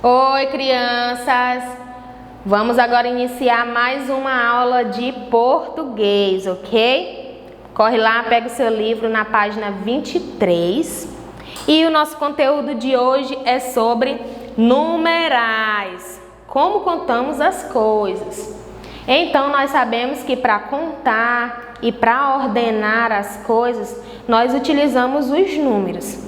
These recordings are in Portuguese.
Oi, crianças! Vamos agora iniciar mais uma aula de português, ok? Corre lá, pega o seu livro na página 23. E o nosso conteúdo de hoje é sobre numerais. Como contamos as coisas. Então, nós sabemos que para contar e para ordenar as coisas, nós utilizamos os números.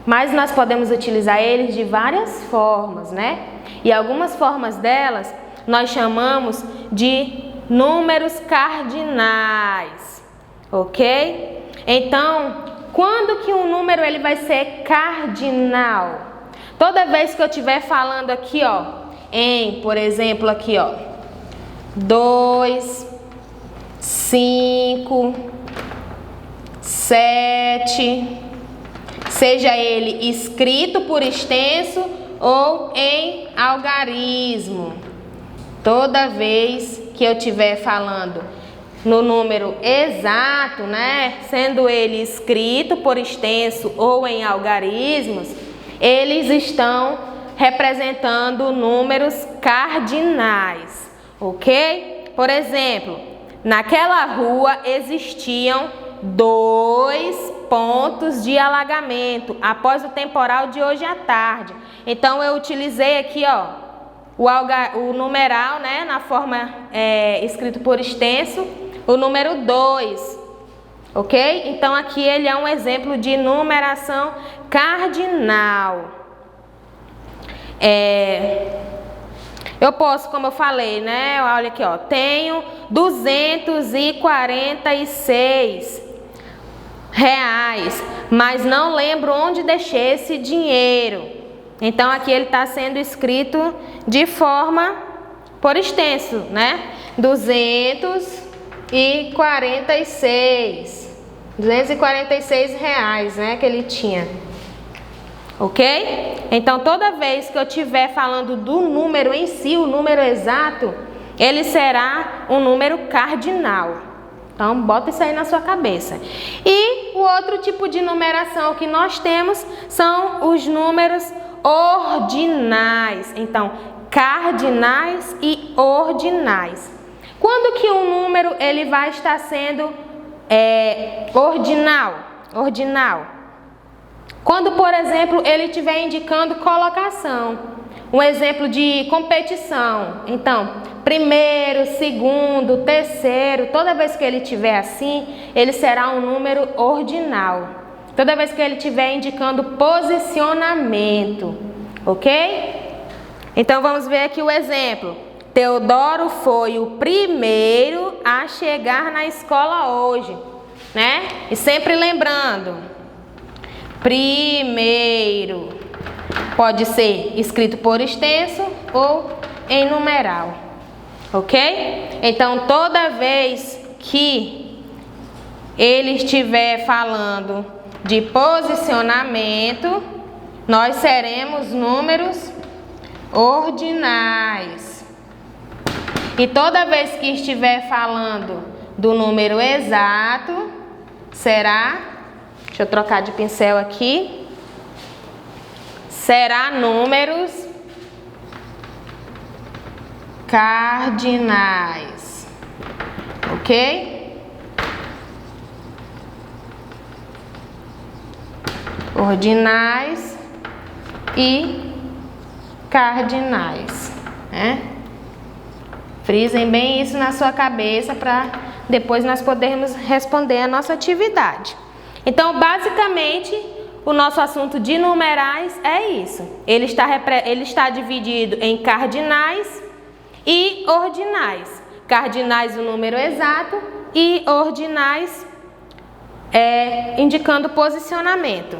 Mas nós podemos utilizar eles de várias formas, né? E algumas formas delas nós chamamos de números cardinais, ok? Então, quando que um número ele vai ser cardinal? Toda vez que eu estiver falando aqui, ó, por exemplo, aqui, ó, 2, 5, 7... seja ele escrito por extenso ou em algarismo. Toda vez que eu estiver falando no número exato, né, sendo ele escrito por extenso ou em algarismos, eles estão representando números cardinais, ok? Por exemplo, naquela rua existiam 2 pontos de alagamento após o temporal de hoje à tarde. Então eu utilizei aqui, ó, o numeral, né, na forma escrito por extenso, o número 2, ok? Então aqui ele é um exemplo de numeração cardinal. Eu posso, como eu falei, né, olha aqui, ó, tenho 246 reais, mas não lembro onde deixei esse dinheiro. Então aqui ele está sendo escrito de forma por extenso, né? 246 reais, né? Que ele tinha. Ok? Então toda vez que eu estiver falando do número em si, o número exato, ele será um número cardinal. Então, bota isso aí na sua cabeça. E o outro tipo de numeração que nós temos são os números ordinais. Então, cardinais e ordinais. Quando que um número ele vai estar sendo ordinal? Quando, por exemplo, ele estiver indicando colocação. Um exemplo de competição. Então, primeiro, segundo, terceiro, toda vez que ele estiver assim, ele será um número ordinal. Toda vez que ele estiver indicando posicionamento, ok? Então, vamos ver aqui o exemplo. Teodoro foi o primeiro a chegar na escola hoje, né? E sempre lembrando, primeiro pode ser escrito por extenso ou em numeral. Ok? Então, toda vez que ele estiver falando de posicionamento, nós seremos números ordinais. E toda vez que estiver falando do número exato, será, deixa eu trocar de pincel aqui, será números cardinais, ok? Ordinais e cardinais, né? Frisem bem isso na sua cabeça para depois nós podermos responder a nossa atividade. Então, basicamente, o nosso assunto de numerais é isso. Ele está dividido em cardinais e ordinais. Cardinais o número exato e ordinais indicando posicionamento,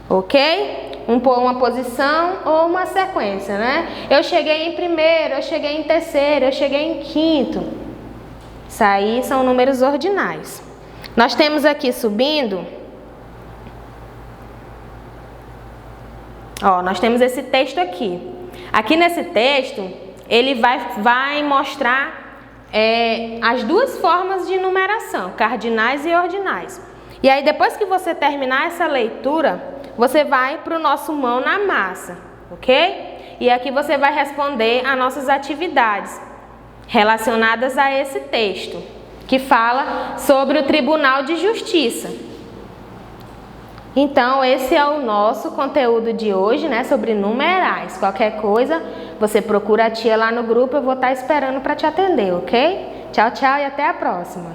ok? Uma posição ou uma sequência, né? Eu cheguei em primeiro, eu cheguei em terceiro, eu cheguei em quinto. Isso aí são números ordinais. Nós temos aqui subindo, ó, nós temos esse texto aqui. Aqui nesse texto, ele vai mostrar as duas formas de numeração, cardinais e ordinais. E aí, depois que você terminar essa leitura, você vai para o nosso mão na massa, ok? E aqui você vai responder a nossas atividades relacionadas a esse texto, que fala sobre o Tribunal de Justiça. Então, esse é o nosso conteúdo de hoje, né, sobre numerais. Qualquer coisa, você procura a tia lá no grupo, eu vou estar esperando para te atender, ok? Tchau, tchau e até a próxima.